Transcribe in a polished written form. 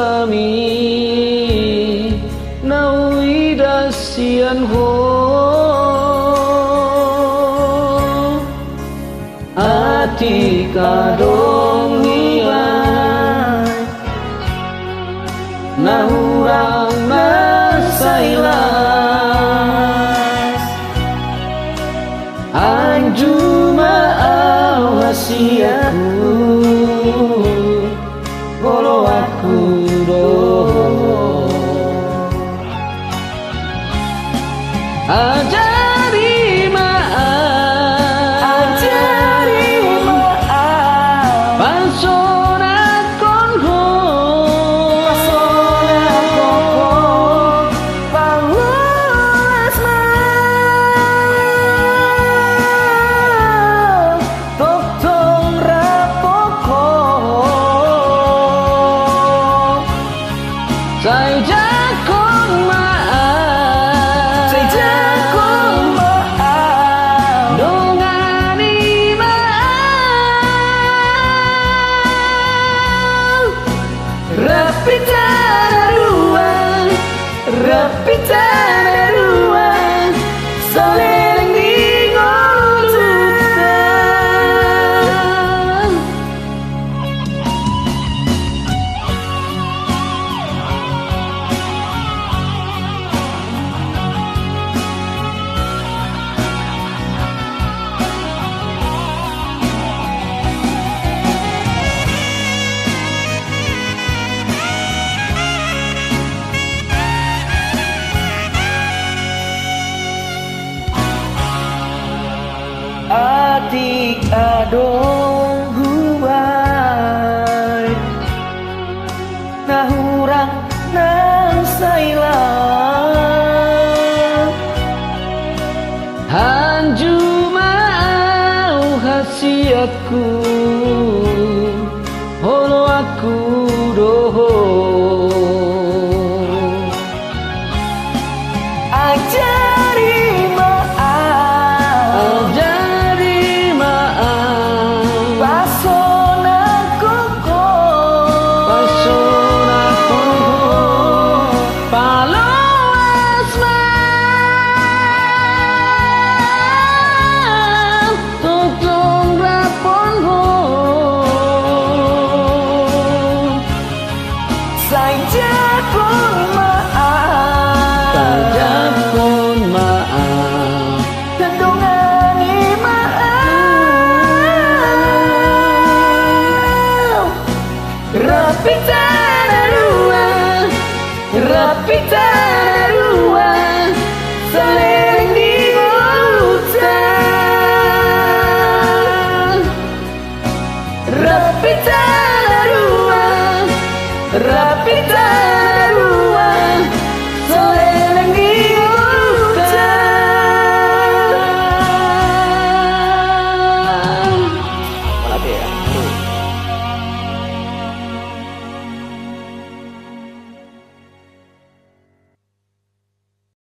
kami naui dasian ho ati kadong hilang nahurang nasailas anjuma au hasiaku kalau aku ajari maaf pasona konho pangulas mal tok tong rapoko sai jakong maaf dongani maaf rapitana ruang soleng di ngolutan adik adong huai nahurang nang sailang hanjuma au hasiatku holo aku doho ajari maaf rapitana ruang soleng di ngolutan rapitana ruang rapitana